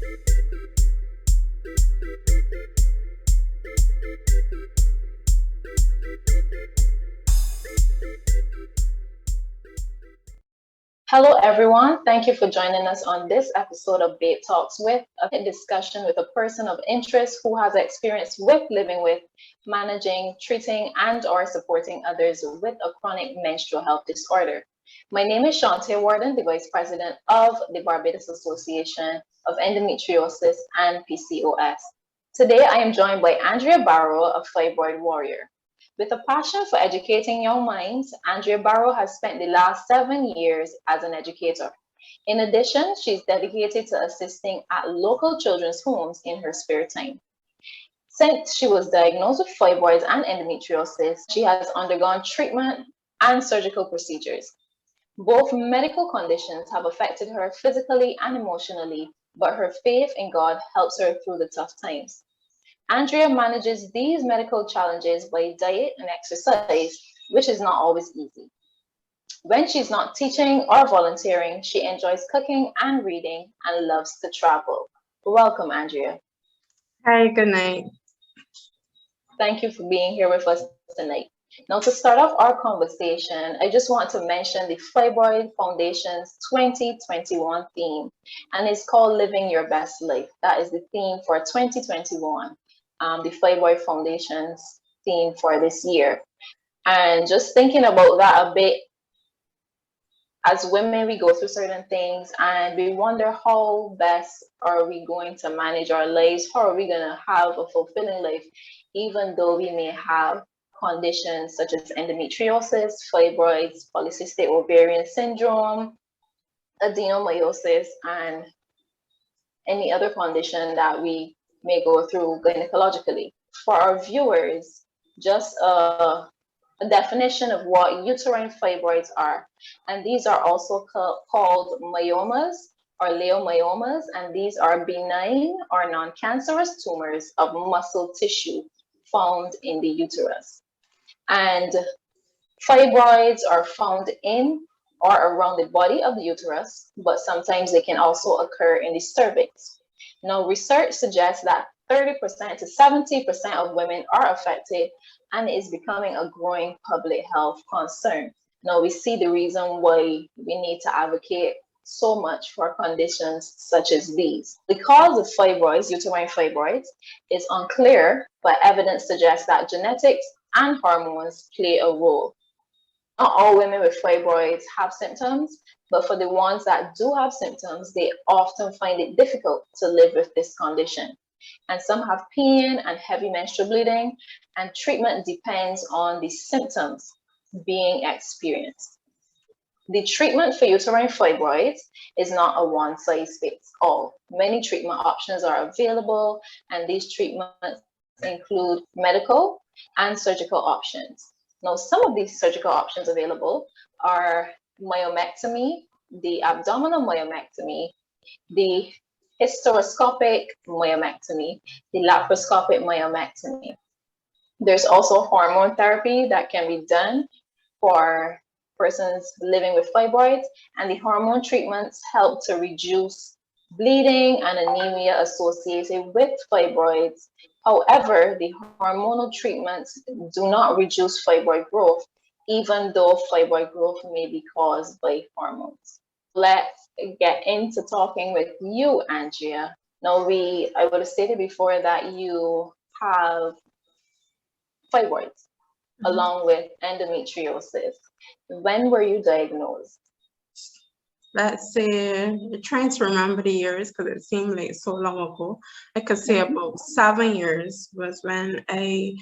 Hello, everyone. Thank you for joining us on this episode of BAEP Talks with, a discussion with a person of interest who has experience with living with, managing, treating, and/or supporting others with a chronic menstrual health disorder. My name is Shantae Warden, the Vice President of the Barbados Association of Endometriosis and P.C.O.S. Today, I am joined by Andrea Barrow, a fibroid warrior. With a passion for educating young minds, Andrea Barrow has spent the last 7 years as an educator. In addition, she's dedicated to assisting at local children's homes in her spare time. Since she was diagnosed with fibroids and endometriosis, she has undergone treatment and surgical procedures. Both medical conditions have affected her physically and emotionally, but her faith in God helps her through the tough times. Andrea manages these medical challenges by diet and exercise, which is not always easy. When she's not teaching or volunteering, she enjoys cooking and reading and loves to travel. Welcome, Andrea. Hi, good night. Thank you for being here with us tonight. Now, to start off our conversation, I just want to mention the Fibroid Foundation's 2021 theme, and it's called Living Your Best Life. That is the theme for 2021. The Fibroid Foundation's theme for this year. And just thinking about that a bit, as women, we go through certain things and we wonder how best are we going to manage our lives? How are we going to have a fulfilling life, even though we may have conditions such as endometriosis, fibroids, polycystic ovarian syndrome, adenomyosis, and any other condition that we may go through gynecologically. For our viewers, just a definition of what uterine fibroids are. And these are also called myomas or leiomyomas, and these are benign or non-cancerous tumors of muscle tissue found in the uterus. And fibroids are found in or around the body of the uterus, but sometimes they can also occur in the cervix. Now, research suggests that 30% to 70% of women are affected and is becoming a growing public health concern. Now, we see the reason why we need to advocate so much for conditions such as these. The cause of fibroids, uterine fibroids, is unclear, but evidence suggests that genetics and hormones play a role. Not all women with fibroids have symptoms, but for the ones that do have symptoms, they often find it difficult to live with this condition. And some have pain and heavy menstrual bleeding, and treatment depends on the symptoms being experienced. The treatment for uterine fibroids is not a one-size-fits-all. Many treatment options are available, and these treatments include medical and surgical options. Now, some of these surgical options available are myomectomy, the abdominal myomectomy, the hysteroscopic myomectomy, the laparoscopic myomectomy. There's also hormone therapy that can be done for persons living with fibroids, and the hormone treatments help to reduce bleeding and anemia associated with fibroids. However, the hormonal treatments do not reduce fibroid growth, even though fibroid growth may be caused by hormones. Let's get into talking with you, Andrea. Now, I would have stated before that you have fibroids along with endometriosis. When were you diagnosed? Let's say, trying to remember the years because it seemed like so long ago. I could say about 7 years was when I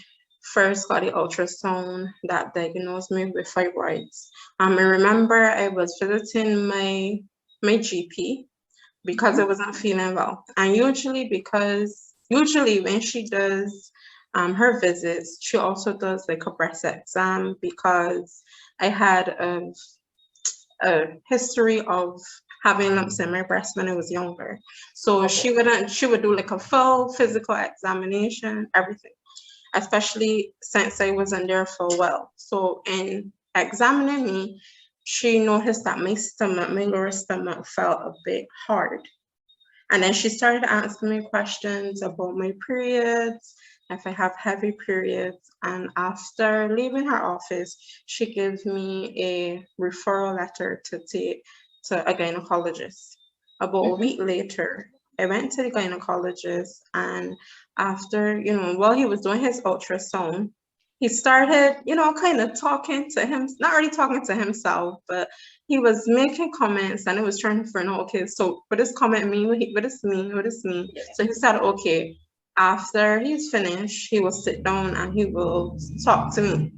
first got the ultrasound that diagnosed me with fibroids. I remember I was visiting my GP because I wasn't feeling well. And usually when she does her visits, she also does like a breast exam because I had a history of having lumps in my breast when I was younger. So she would do like a full physical examination, everything, especially since I wasn't there for a while. So in examining me, she noticed that my lower stomach felt a bit hard. And then she started asking me questions about my periods, if I have heavy periods. And after leaving her office, she gave me a referral letter to take to a gynecologist. About a week later, I went to the gynecologist, and after, while he was doing his ultrasound, he started, kind of talking to him, not really talking to himself, but he was making comments, and I was trying to figure out, okay, so what does comment mean? What does mean? What does mean? So he said, okay, after he's finished, he will sit down and he will talk to me.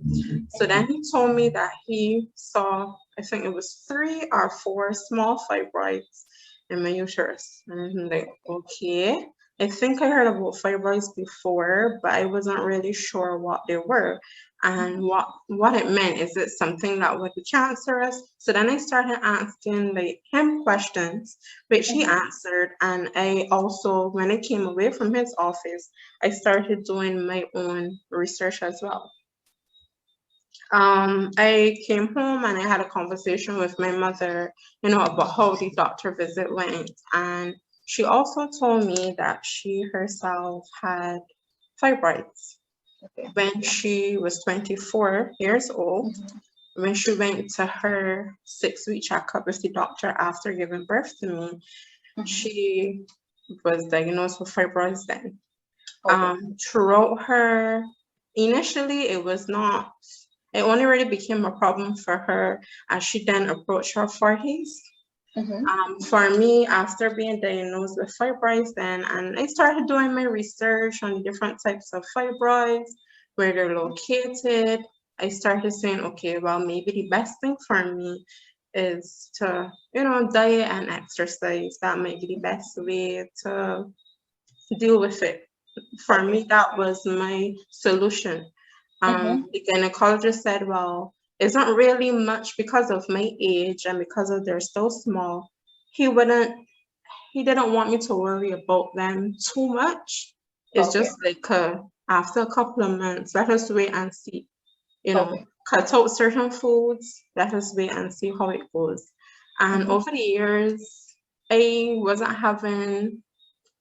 So then he told me that he saw, I think it was 3 or 4 small fibroids in my uterus. And I'm like, okay. I think I heard about fibroids before, but I wasn't really sure what they were and what it meant. Is it something that would be cancerous? So then I started asking him questions, which he answered. And I also, when I came away from his office, I started doing my own research as well. I came home and I had a conversation with my mother, about how the doctor visit went. And she also told me that she herself had fibroids. When she was 24 years old, when she went to her 6-week checkup with the doctor after giving birth to me, she was diagnosed with fibroids then. Throughout her, initially it only really became a problem for her as she then approached her 40s. For me, after being diagnosed with fibroids then, and I started doing my research on different types of fibroids, where they're located, I started saying, okay, well, maybe the best thing for me is to, diet and exercise. That might be the best way to deal with it. For me, that was my solution. The gynecologist said, well, it's not really much because of my age and because of they're so small. He didn't want me to worry about them too much. It's just like after a couple of months, let us wait and see. Cut out certain foods, let us wait and see how it goes. And over the years, I wasn't having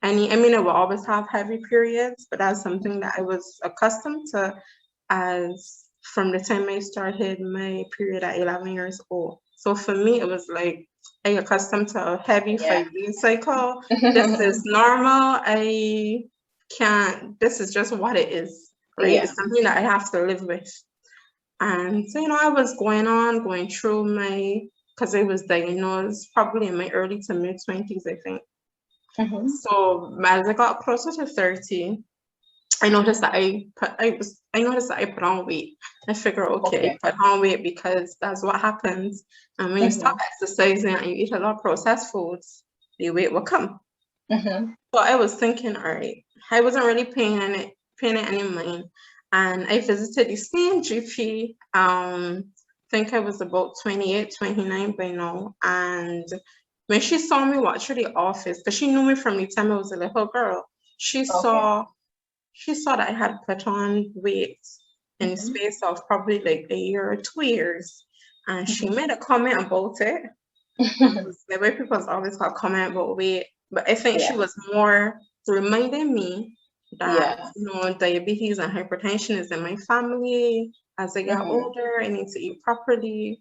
I will always have heavy periods, but that's something that I was accustomed to as from the time I started my period at 11 years old. So for me, it was like I accustomed to a heavy 5-day cycle. This is normal. This is just what it is, right? It's something that I have to live with. And so, I was going through because I was diagnosed probably in my early to mid 20s, I think. So as I got closer to 30, I noticed that I put on weight. I figured, okay, I put on weight because that's what happens. And when you stop exercising and you eat a lot of processed foods, the weight will come. So I was thinking, all right, I wasn't really paying it any mind. And I visited the same GP. I think I was about 28, 29 by now. And when she saw me walk through the office, because she knew me from the time I was a little girl, she saw that I had put on weight in the space of probably like a year or 2 years. And she made a comment about it. The way people always got comment about weight, but I think she was more reminding me that diabetes and hypertension is in my family. As I get older, I need to eat properly.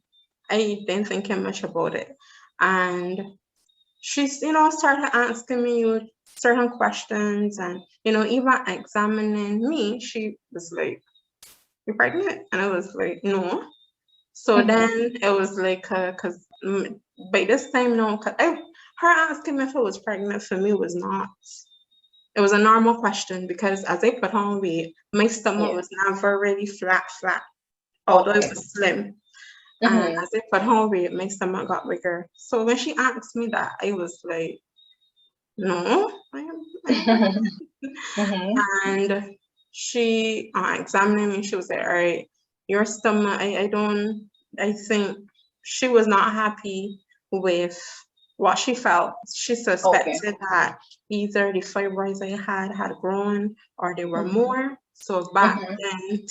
I didn't think much about it. And she's, started asking me certain questions and, even examining me. She was like, "You're pregnant?" And I was like, "No." So then it was like, because by this time, no, her asking me if I was pregnant for me was not, it was a normal question because as I put on weight, my stomach was never really flat, although it was slim. And as I put on weight, my stomach got bigger. So when she asked me that, I was like, no, I am. And she examining me, she was like, all right, your stomach, I think she was not happy with what she felt. She suspected that either the fibroids I had grown or they were more. So back then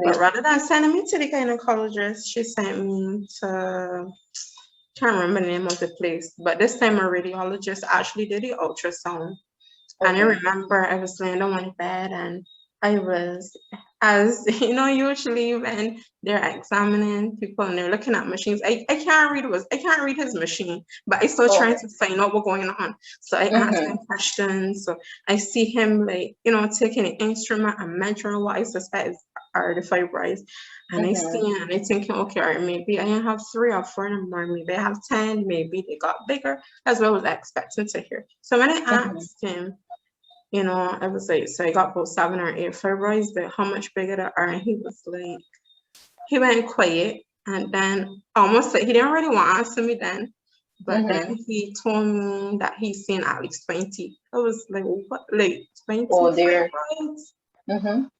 but rather than sending me to the gynecologist, she sent me to can't remember the name of the place, but this time a radiologist actually did the ultrasound. And I Okay. remember I was laying on my bed and I was, as you know, usually when they're examining people and they're looking at machines, I can't read I can't read his machine, but I still trying Okay. to find out what's going on. So I ask him Mhm. questions. So I see him like, taking an instrument and measuring what I suspect are the fibroids. And I see Mhm. it and I thinking, okay, all right, maybe I have 3 or 4 of them, or maybe I have 10, maybe they got bigger, as well as expecting to hear. So when I Mhm. asked him, I was like, so I got about 7 or 8 fibroids, but how much bigger they are? And he was like, he went quiet. And then almost like he didn't really want to answer me then. But then Mhm. he told me that he's seen at least 20. I was like, what? Like 20 Oh dear. fibroids? Mhm.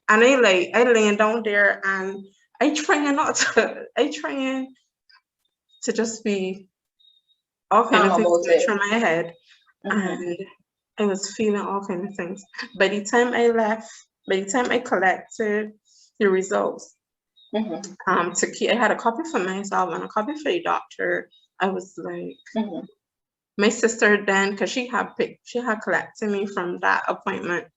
And I laying down there and I trying to just be all kind Calm of things about going it. through my head. Mhm. And I was feeling all kind of things. By the time I left, by the time I collected the results, Mhm. I had a copy for myself and a copy for the doctor. I was like, Mhm. my sister then, because she had collected me from that appointment,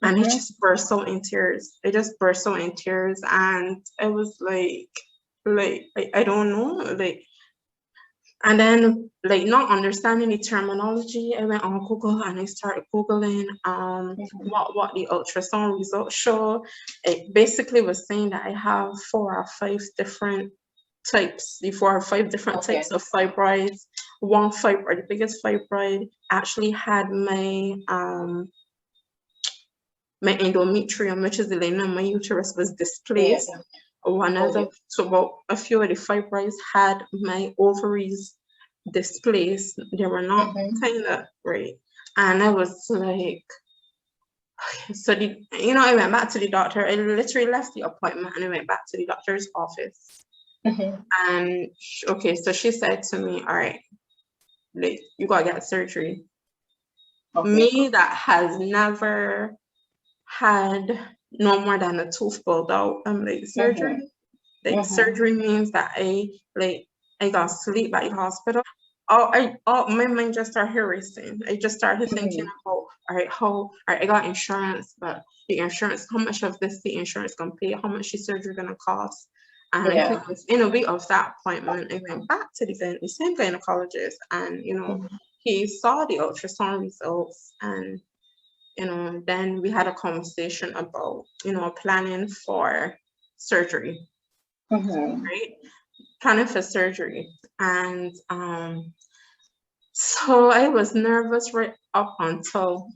and it Mhm. just burst out in tears. It just burst out in tears, and I was like I don't know, like. And then, like, not understanding the terminology, I went on Google and I started Googling Mhm. what the ultrasound results show. It basically was saying that I have 4 or 5 different types, the 4 or 5 different Okay. types of fibroids. One fibroid, the biggest fibroid, actually had my endometrium, which is the lining of my uterus, was Yeah. displaced. One Oh other, dear. so about a few of the fibroids had my ovaries displaced. They were not Mhm. kind of right. And I was like, so I went back to the doctor. I literally left the appointment and I went back to the doctor's office. Mhm. And okay, so she said to me, all right, like, you gotta get surgery. Okay. Me that has never had no more than a tooth pulled out, I'm like, Mhm. surgery? Like, Mhm. surgery means that I got sleep at the hospital. My mind just started racing. I just started thinking Mhm. about, all right, I got insurance, but the insurance, how much of this the insurance gonna pay? How much is surgery gonna cost? And I think Yeah. within a week of that appointment, I went back to the same gynecologist, and Mhm. he saw the ultrasound results, and then we had a conversation about planning for surgery, Mhm. right? Planning for surgery, and so I was nervous right up until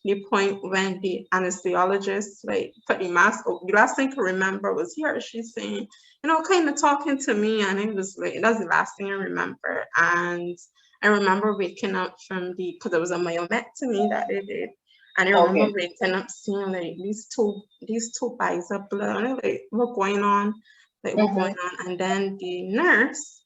the point when the anesthesiologist like put the mask over. The last thing I can remember was here she's saying, kind of talking to me, and it was like that's the last thing I remember. And I remember waking up from because it was a myomectomy that they did. And I remember Okay. waking up seeing like these two bags of blood, and I'm like, what going on? Like, what going Mhm. on? And then the nurse,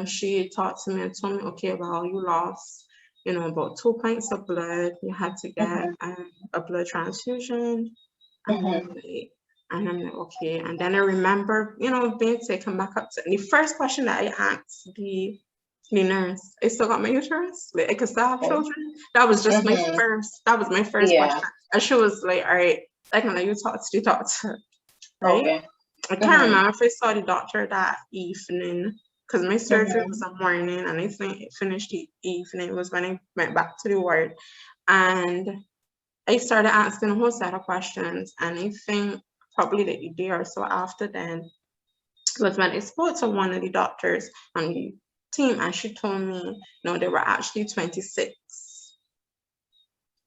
she talked to me and told me, okay, well, you lost, about 2 pints of blood. You had to get Mhm. a blood transfusion. And Mhm. I'm like, okay. And then I remember, being taken back up to the first question that I asked the nurse, I still got my uterus? Like, I could still have Oh. children? Mhm. That was my first Yeah. question. And she was like, all right, I can let you talk to the doctor, right? Okay. I can't Mhm. remember if I saw the doctor that evening because my surgery was Mhm. a morning and I think it finished the evening was when I went back to the ward. And I started asking a whole set of questions. And I think probably like a day or so after then was when I spoke to one of the doctors on the team and she told me, no, there were actually 26.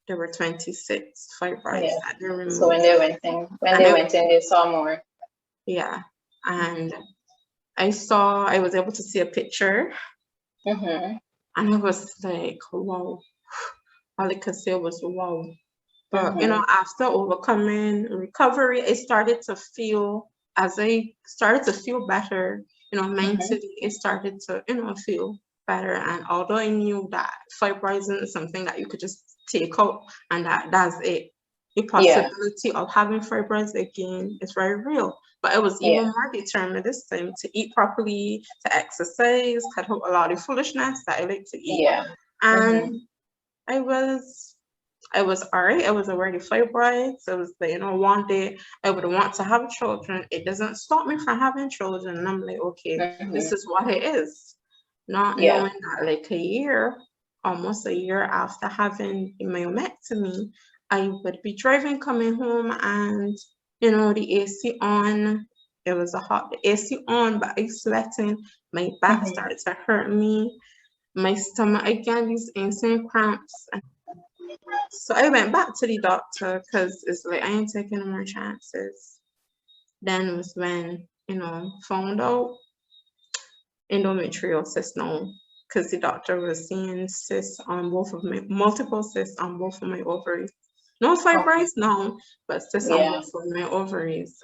There were 26 fibroids Yeah. that they So removed. when And they went in, they saw more. yeah. And I was able to see a picture Mhm. and I was like, wow. All I could say was wow. But Mhm. after overcoming recovery, as I started to feel better, Mhm. mentally, it started to, feel better. And although I knew that fibroids isn't something that you could just take out and that's it, the Yeah. possibility of having fibroids again is very real. But I was even Yeah. more determined this time to eat properly, to exercise, cut out a lot of foolishness that I like to eat. Yeah. Mm-hmm. And I was alright. I was already fibroids. I was like, one day I would want to have children. It doesn't stop me from having children. And I'm like, okay, Mm-hmm. this is what it is. Not Yeah. knowing that like almost a year after having the myomectomy, I would be driving coming home and the AC on. It was the AC on, but I sweating. My back Mm-hmm. started to hurt me. My stomach again, these insane cramps. So I went back to the doctor because it's like I ain't taking more chances. Then was when, found out endometriosis now because the doctor was seeing multiple cysts on both of my ovaries. No Okay. fibroids now, but cysts on Yeah. both of my ovaries.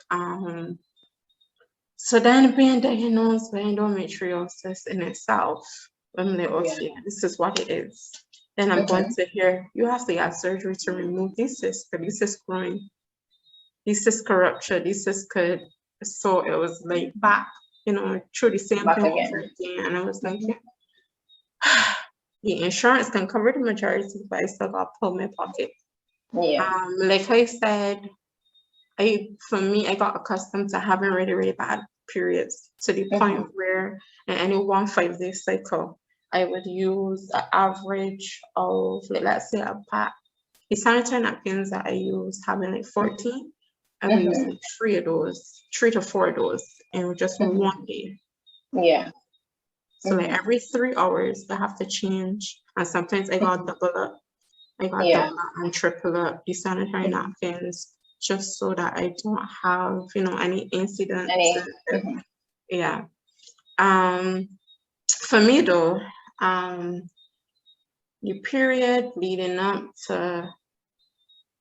So then being diagnosed with endometriosis in itself, I'm like, Yeah. okay, this is what it is. Then I'm going Mm-hmm. to hear you have to have surgery to remove these cysts, because these cysts growing, these cysts could rupture, these cysts could. So it was like back, through the same Back thing over again. again. And I was like, Mm-hmm. yeah, the insurance can cover the majority, but I still got to pull my pocket. Yeah. Like I said, for me, I got accustomed to having really, really bad periods to the Mm-hmm. point where in any 1 5-day cycle, I would use an average of, like, let's say a pack. The sanitary napkins that I use having like 14, I would use Mm-hmm. like 3 to 4 of those in just Mm-hmm. one day. Yeah. So like Mm-hmm. every 3 hours, I have to change. And sometimes I got double up. I got Yeah. double up and triple up the sanitary Mm-hmm. napkins just so that I don't have, any incidents. Any. Mm-hmm. Yeah. Um, for me though, the period leading up to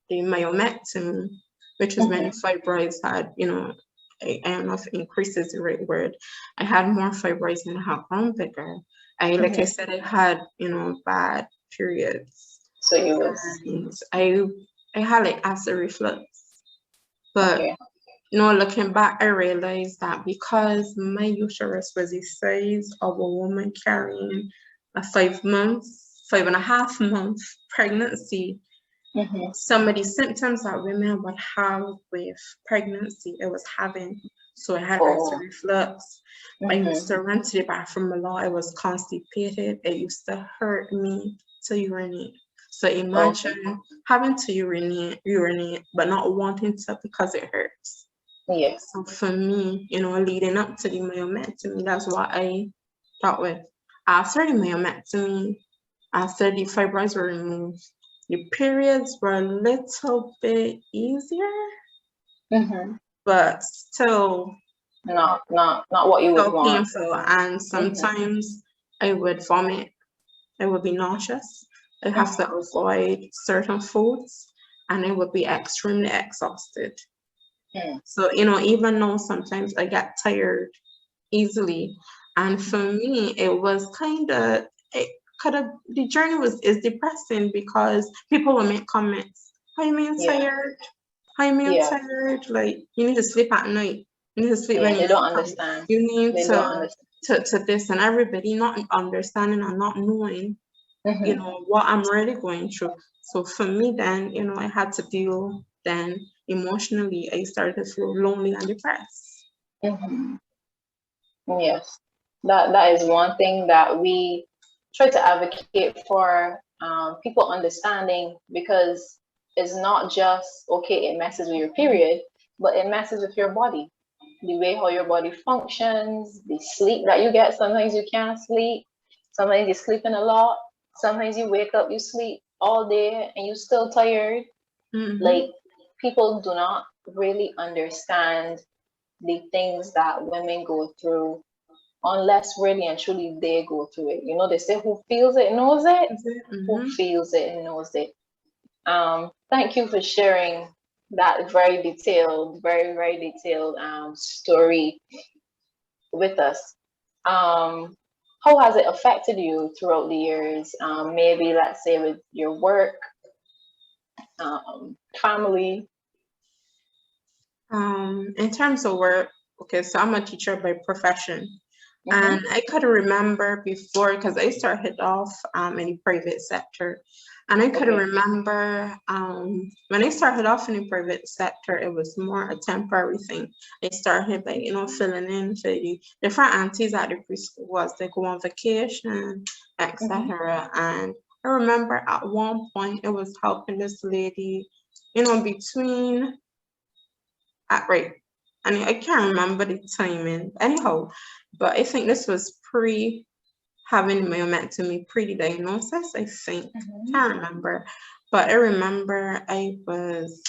the myomectomy, which is when the Mm-hmm. fibroids had, I don't know if increase is the right word. I had more fibroids and I had grown bigger. Like I Mm-hmm. said, I had, bad periods. So you was And I had like acid reflux. But okay. looking back, I realized that because my uterus was the size of a woman carrying a 5.5 month pregnancy, Mm-hmm. some of the symptoms that women would have with pregnancy, I was having. So I had acid Oh. reflux. I used Mm-hmm. to run to the bathroom a lot. I was constipated. It used to hurt me to urinate. So Okay. imagine having to urinate, but not wanting to because it hurts. Yeah. So for me, leading up to the myomectomy, that's what I thought with. After the myomectomy, after the fibroids were removed, the periods were a little bit easier, Mm-hmm. but still Not what you would so want. painful. And Mm-hmm. sometimes I would vomit. I would be nauseous. I have to Mm-hmm. avoid certain foods, and I would be extremely exhausted. Mm. So, even though sometimes I get tired easily, and for me, it was it could have, the journey is depressing because people will make comments. How you mean Yeah. tired? How you mean Yeah. tired? Like, you need to sleep at night. You need to sleep when Yeah. you They don't wake up. understand. You need They don't understand. to this, and everybody not understanding and not knowing, Mm-hmm. what I'm really going through. So for me then, I had to deal then emotionally. I started to feel lonely and depressed. Mm-hmm. Yes. That is one thing that we try to advocate for, people understanding, because it's not just okay, it messes with your period, but it messes with your body. The way how your body functions, the sleep that you get. Sometimes you can't sleep. Sometimes you're sleeping a lot. Sometimes you wake up, you sleep all day and you're still tired. Mm-hmm. Like, people do not really understand the things that women go through unless really and truly they go through it. They say who feels it knows it. Who Mm-hmm. feels it knows it. Thank you for sharing that very, very detailed story with us. How has it affected you throughout the years? Maybe let's say with your work. family? In terms of work, okay, so I'm a teacher by profession. And Mm-hmm. I could remember before, because I started off in the private sector, and I could Okay. remember when I started off in the private sector, it was more a temporary thing. I started like, filling in for the different aunties at the preschool was they go on vacation, Mm-hmm. etc. And I remember at one point it was helping this lady, between right. And I can't remember the timing. Anyhow, but I think this was pre having myomectomy, pre diagnosis, I think. Mm-hmm. Can't remember. But I remember I was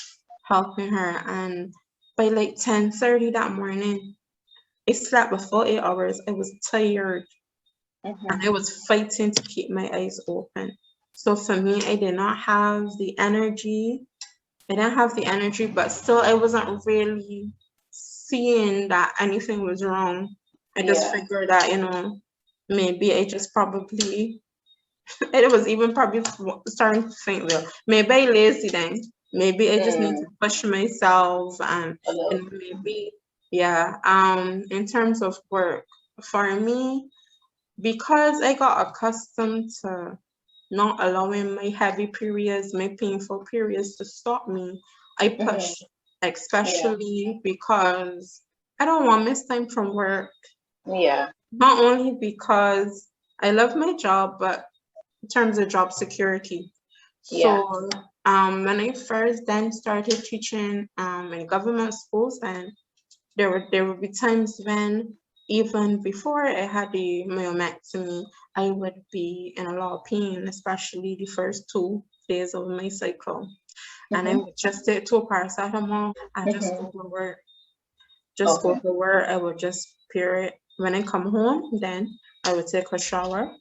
helping her, and by like 10:30 that morning, I slept for 48 hours. I was tired and I Mm-hmm. was fighting to keep my eyes open. So for me, I did not have the energy. I didn't have the energy, but still, I wasn't really seeing that anything was wrong. I just Yeah. figured that, maybe I just probably, it was even probably starting to think, well, maybe I lazy then. Maybe I just need to Mm. push myself and, A little. maybe, yeah. In terms of work, for me, because I got accustomed to not allowing my heavy periods, my painful periods to stop me, I Mm-hmm. push, Yeah. especially because I don't want miss time from work. Yeah. Not only because I love my job, but in terms of job security. Yeah. So when I first then started teaching in government schools, and there would be times when even before I had the myomectomy, I would be in a lot of pain, especially the first 2 days of my cycle. And I Mm-hmm. would just take 2 paracetamol and just Mm-hmm. go to work. Just go Okay. to work. I would just period. When I come home, then I would take a shower.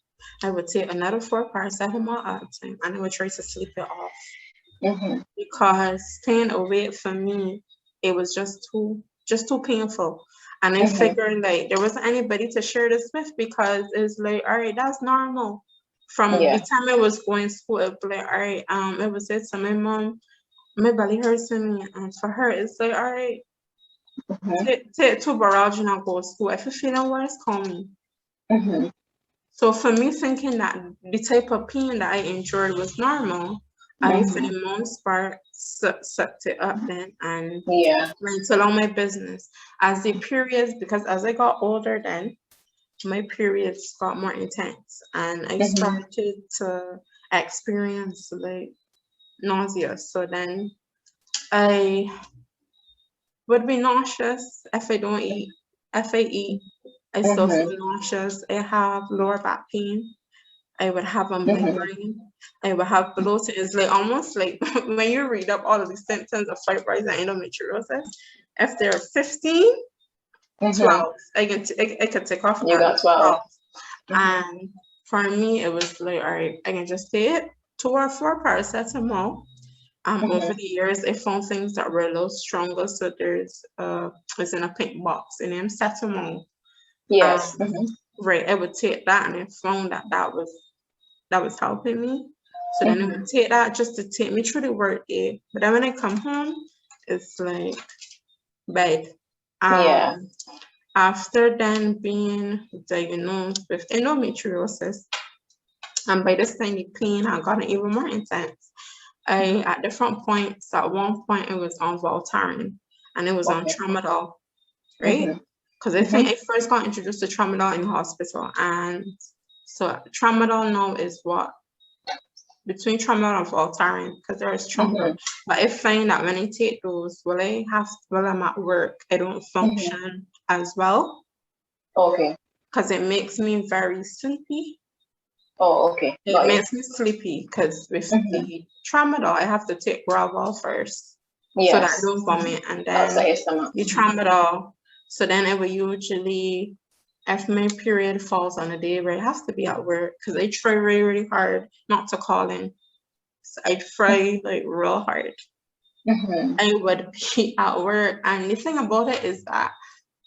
I would take another 4 paracetamol at a time, and I would try to sleep it off Mm-hmm. because staying awake for me, it was just too painful. And I Mm-hmm. figured like there wasn't anybody to share this with because it's like, all right, that's normal. From the Yeah. time I was going to school, it was like, all right, I would say to my mom, my belly hurts me. And for her, it's like, all right, Mm-hmm. take 2 barrage and go to school. If you're feeling worse, call me. Mm-hmm. So for me, thinking that the type of pain that I endured was normal, I, for Mm-hmm. the most part, sucked it up then and Yeah. went along my business. As the periods, because as I got older then, my periods got more intense and I Mm-hmm. started to experience like nausea. So then I would be nauseous if I don't eat. If I eat, I still Mm-hmm. feel nauseous. I have lower back pain. I would have a Mm-hmm. migraine. I would have bloating. It's like almost like when you read up all of the symptoms of fibroids and endometriosis, if there are 15, Mm-hmm. 12, I could take off You at got 12. 12. Mm-hmm. And for me, it was like, all right, I can just take 2 or 4 paracetamol. Over Mm-hmm. the years, I found things that were a little stronger. So it's in a pink box, and then cetamol. Yes. Um, Mm-hmm. right, I would take that, and I found that was helping me. So then I Mm-hmm. would take that just to take me through the work day. But then when I come home, it's like bad. Yeah. Um, After then being diagnosed with endometriosis, and by this time the pain had gotten even more intense. At different points, at one point I was on Voltaren and it was on Okay. tramadol, right? Mm-hmm. Because I think Mm-hmm. I first got introduced to tramadol in the hospital, and so tramadol now is what between tramadol and Voltaren because they're stronger. Mm-hmm. But I find that when I take those, while I'm at work, I don't Mm-hmm. function as well Okay. because it makes me very sleepy. Oh, okay. It Got you. makes me sleepy because with Mm-hmm. the tramadol, I have to take Gravol first so that I Yes. don't Mm-hmm. vomit, and Outside then your stomach. the tramadol. So then I will usually, if my period falls on a day where I have to be at work, because I try really, really hard not to call in. So I try like real hard. Mm-hmm. I would be at work, and the thing about it is that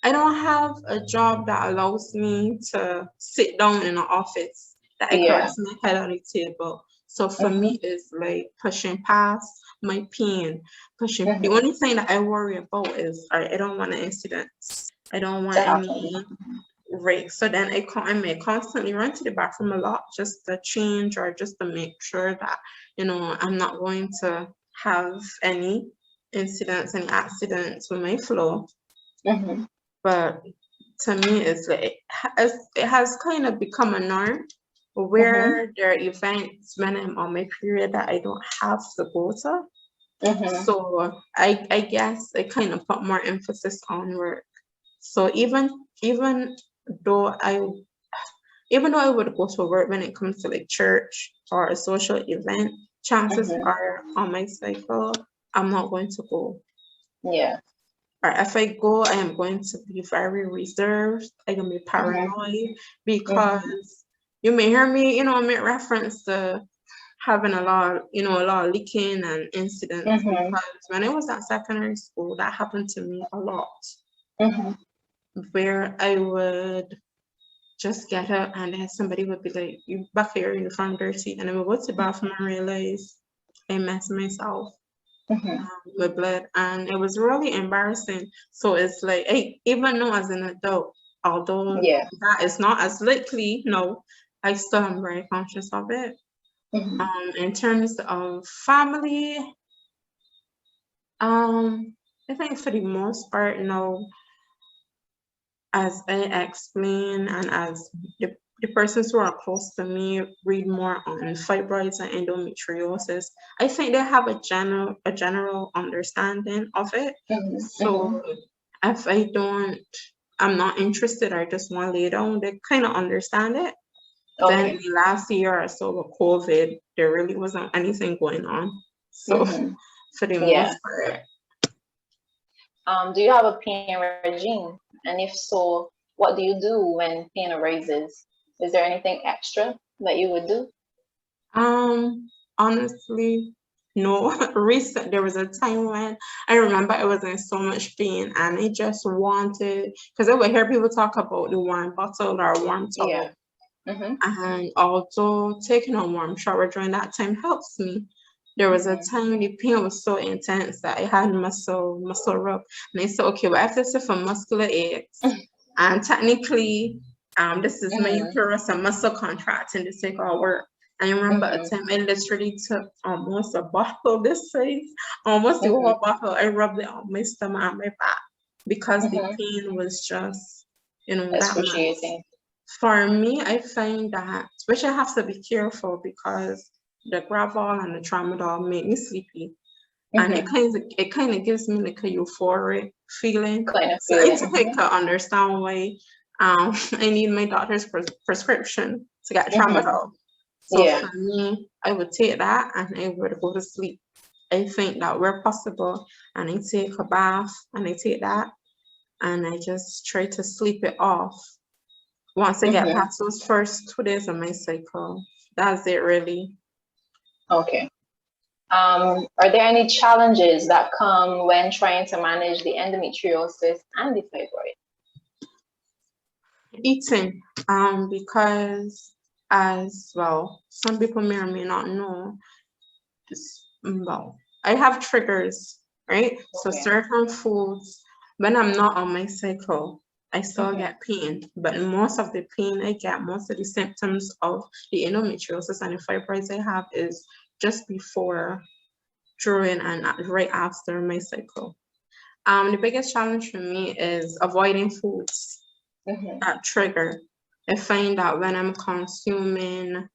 I don't have a job that allows me to sit down in an office that I can Yeah. rest my head on the table. So for Mm-hmm. me, it's like pushing past. my pain. Pushing. The Mm-hmm. only thing that I worry about is I don't want an incident. I don't To want happen. any right. So then I may constantly run to the bathroom a lot just to change or just to make sure that, I'm not going to have any incidents, any accidents with my flow. Mm-hmm. But to me, it's like it has kind of become a norm Mm-hmm. where there are events when I'm on my period that I don't have to go to. Mm-hmm. So I guess I kind of put more emphasis on work. So though I even though I would go to work when it comes to like church or a social event, chances Mm-hmm. are on my cycle, I'm not going to go. Yeah. Or if I go, I am going to be very reserved. I'm gonna be Mm-hmm. paranoid Mm-hmm. because you may hear me, make reference to having a lot of leaking and incidents Mm-hmm. because when I was at secondary school, that happened to me a lot, Mm-hmm. where I would just get up and then somebody would be like, "You back your uniform dirty," and I would go to the bathroom and realize I messed myself Mm-hmm. with blood, and it was really embarrassing. So it's like, hey, even though as an adult, although Yeah. that is not as likely, no, I still am very conscious of it. Mm-hmm. In terms of family, I think for the most part, no, as I explain and as the persons who are close to me read more on fibroids and endometriosis, I think they have a general understanding of it. Mm-hmm. So Mm-hmm. if I'm not interested, I just want to lay down, they kind of understand it. Then Okay. the last year or so with COVID, there really wasn't anything going on. So Mm-hmm. for the Yeah. most part, Do you have a pain regime? And if so, what do you do when pain arises? Is there anything extra that you would do? honestly, no. There was a time when I remember I was in so much pain and I just wanted, because I would hear people talk about the warm bottle or warm towel. Yeah. Mm-hmm. And although taking a warm shower during that time helps me, there was a Mm-hmm. time the pain was so intense that I had muscle rub. And I said, okay, well, after this for muscular aches, and technically, this is my Mm-hmm. uterus and muscle contracting to take all work. I remember a Mm-hmm. time I literally took almost a bottle this size, almost the Mm-hmm. whole bottle. I rubbed it on my stomach and my back because the Mm-hmm. pain was just, that much. Excruciating. For me, I find that, which I have to be careful because the Gravol and the Tramadol make me sleepy, and it Mm-hmm. kind of gives me like a euphoric feeling. Kind of So I feeling. think I Mm-hmm. could understand why I need my doctor's prescription to get Mm-hmm. Tramadol. So Yeah. for me, I would take that and I would go to sleep. I think that where possible, and I take a bath and I take that and I just try to sleep it off once I get Mm-hmm. past those first 2 days of my cycle. That's it, really. Okay. Are there any challenges that come when trying to manage the endometriosis and the fibroid? Eating, because as well, some people may or may not know, well, I have triggers, right? So Okay. certain foods, when I'm not on my cycle, I still Mm-hmm. get pain, but most of the pain I get, most of the symptoms of the endometriosis and the fibroids I have is just before, during, and right after my cycle. The biggest challenge for me is avoiding foods Mm-hmm. that trigger. I find that when I'm consuming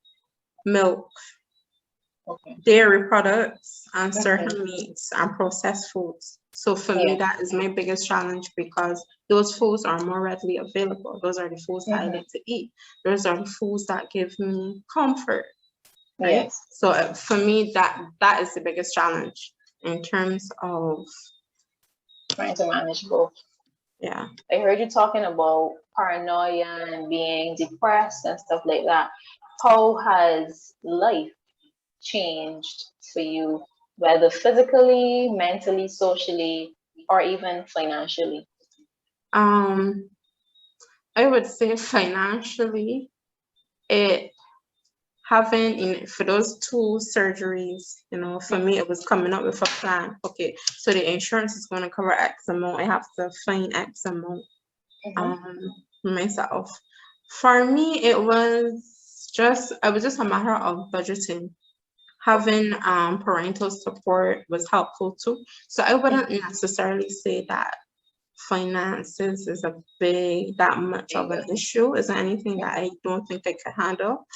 milk, Okay. dairy products, and Mm-hmm. certain meats and processed foods. So for me, Yeah. that is my biggest challenge because those foods are more readily available. Those are the foods that I Mm-hmm. like to eat. Those are the foods that give me comfort, right? Yes. So for me, that is the biggest challenge in terms of, Trying to manage both. yeah. I heard you talking about paranoia and being depressed and stuff like that. How has life changed for you, whether physically, mentally, socially, or even financially? Um, I would say financially, it having for those 2 surgeries, for me it was coming up with a plan. Okay, so the insurance is going to cover X amount. I have to find X amount myself. For me, it was just a matter of budgeting. Having parental support was helpful too. So I wouldn't necessarily say that finances is that much of an issue. Is anything that I don't think I could handle.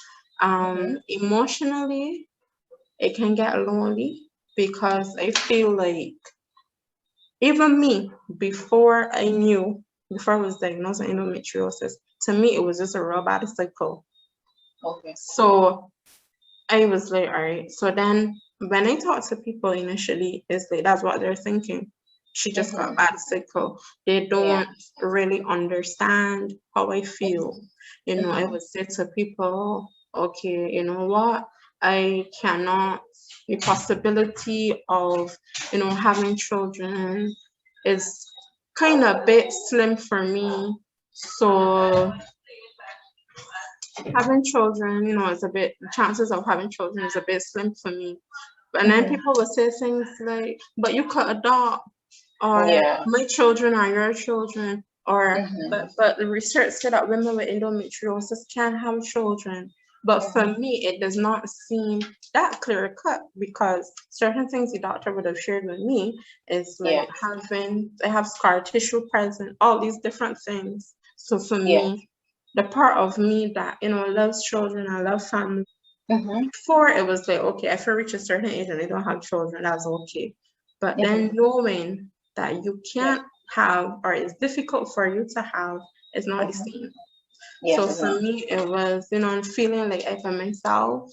Emotionally, it can get lonely because I feel like even me, before I was diagnosed with endometriosis, to me it was just a real bad cycle. Okay. So I was like, all right. So then when I talk to people initially, it's like that's what they're thinking. She just got a bad cycle. They don't really understand how I feel. I would say to people, okay, you know what? I cannot, the possibility of, having children is kind of a bit slim for me. So having children, is a bit, chances of having children is a bit slim for me. And then people would say things like, but you could adopt, or my children are your children, or but the research said that women with endometriosis can have children. But for me, it does not seem that clear cut, because certain things the doctor would have shared with me is like I have scar tissue present, all these different things. So for me, the part of me that, loves children, I love family. Before it was like, okay, if I reach a certain age and I don't have children, that's okay. But then knowing that you can't have, or it's difficult for you to have, is not the same. So for me, it was, feeling like I found myself.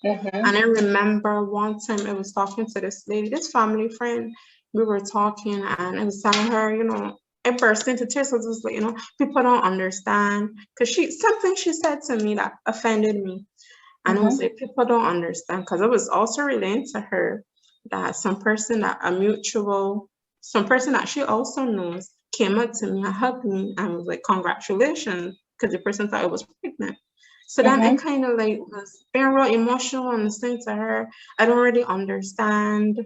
And I remember one time I was talking to this lady, this family friend. We were talking, and I was telling her, I burst into tears. I was like, people don't understand. Because something she said to me that offended me. And I was like, people don't understand. Because I was also relating to her that some person that she also knows came up to me and hugged me and was like, congratulations, because the person thought I was pregnant. So then I kind of like was being real emotional and saying to her, I don't really understand.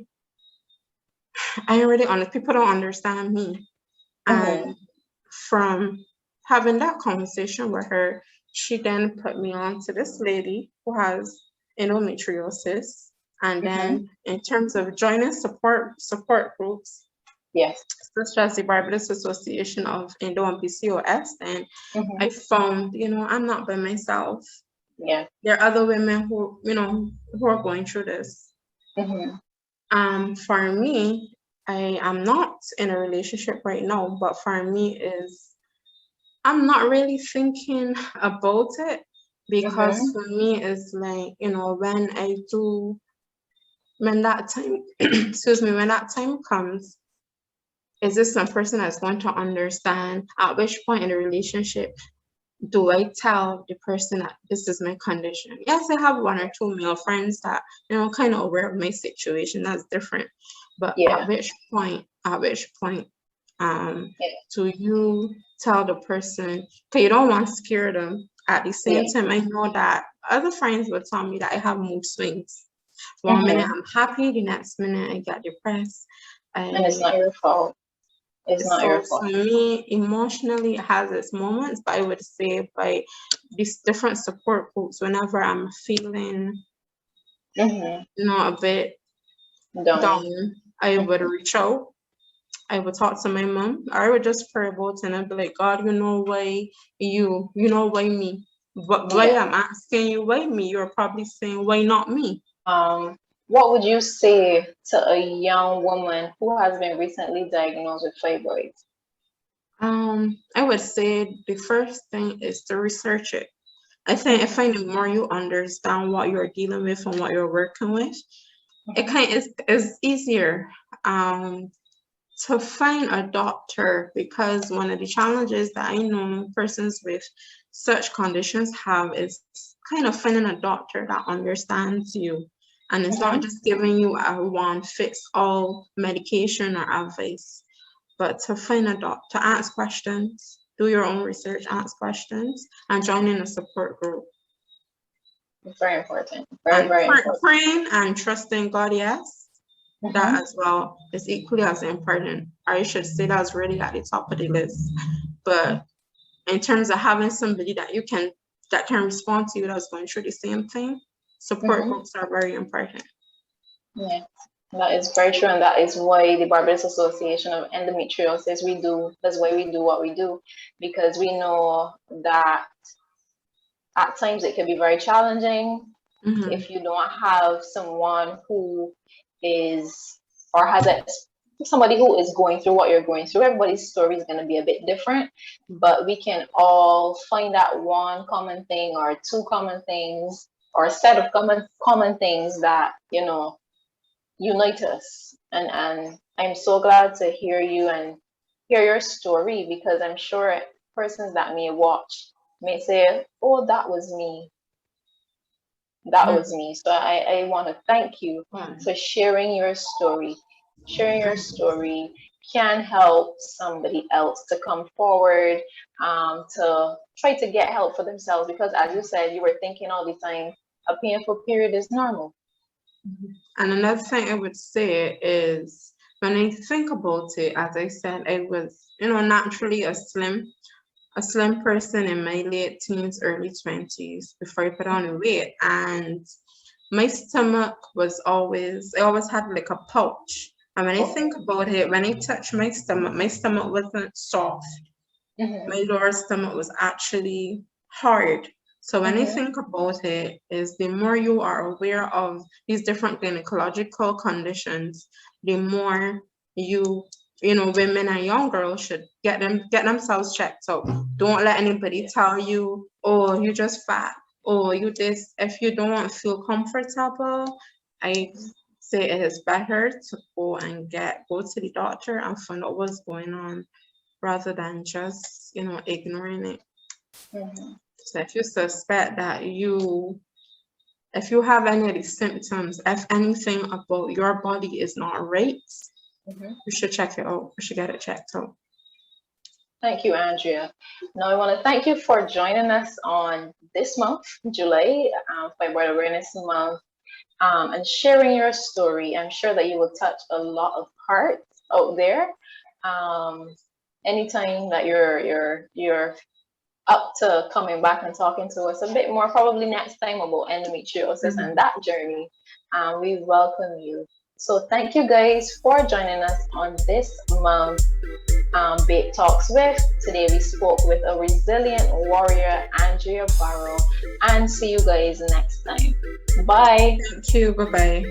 People don't understand me. And from having that conversation with her, she then put me on to this lady who has endometriosis. And then in terms of joining support groups, such as the Barbados Association of Endo and P.C.O.S, then I found, I'm not by myself. Yeah. There are other women who are going through this. For me, I am not in a relationship right now, but for me I'm not really thinking about it, because for me it's like, when that time, when that time comes, is this some person that's going to understand? At which point in the relationship do I tell the person that this is my condition? Yes, I have 1 or 2 male friends that, kind of aware of my situation. That's different. But at which point, do you tell the person, because you don't want to scare them. At the same time, I know that other friends would tell me that I have mood swings. One minute I'm happy, the next minute I get depressed. And it's not your fault. It's not your fault. For me, emotionally, it has its moments, but I would say by these different support groups, whenever I'm feeling, a bit down, I would reach out. I would talk to my mom, or I would just pray about it, and I'd be like, God, you know why me? But why I'm asking you, why me? You're probably saying, why not me? What would you say to a young woman who has been recently diagnosed with fibroids? I would say the first thing is to research it. I find the more you understand what you're dealing with and what you're working with, it's easier to find a doctor, because one of the challenges that I know persons with such conditions have is kind of finding a doctor that understands you, and it's not just giving you a one-fits-all medication or advice, but to find a doctor, ask questions, do your own research, ask questions, and join in a support group. It's very important. Very, very important. Praying and trusting God, yes, that Mm-hmm. as well is equally as important. I should say that's really at the top of the list. But in terms of having somebody that can respond to you that's going through the same thing, support groups are very important. Yeah, that is very true, and that is why the Barbados Association of Endometriosis, that's why we do what we do, because we know that at times it can be very challenging if you don't have someone who is or has somebody who is going through what you're going through. Everybody's story is going to be a bit different, but we can all find that one common thing or two common things or a set of common things that unite us. And I'm so glad to hear you and hear your story, because I'm sure persons that may watch may say, oh, that was me. That was me. So I want to thank you for sharing your story. Sharing your story can help somebody else to come forward, to try to get help for themselves, because as you said, you were thinking all the time, a painful period is normal. And another thing I would say is, when I think about it, as I said, I was, naturally a slim person in my late teens, early 20s before I put on the weight. And my stomach was I always had like a pouch. And when I think about it, when I touched my stomach wasn't soft. My lower stomach was actually hard. So when I think about it, is the more you are aware of these different gynecological conditions, the more women and young girls should get themselves checked out. Don't let anybody tell you, oh, you're just fat, or you this. If you don't feel comfortable, I say it is better to go to the doctor and find out what's going on, rather than just, ignoring it. So if you suspect that if you have any of these symptoms, if anything about your body is not right, you should check it out. You should get it checked out. Thank you, Andrea. Now, I want to thank you for joining us on this month, July, Fibroid Awareness Month, and sharing your story. I'm sure that you will touch a lot of hearts out there. Anytime that you're up to coming back and talking to us a bit more, probably next time, about endometriosis and that journey, we welcome you. So thank you guys for joining us on this month BAEP Talks with. Today we spoke with a resilient warrior, Andrea Barrow, and see you guys next time. Bye. Thank you. Bye-bye.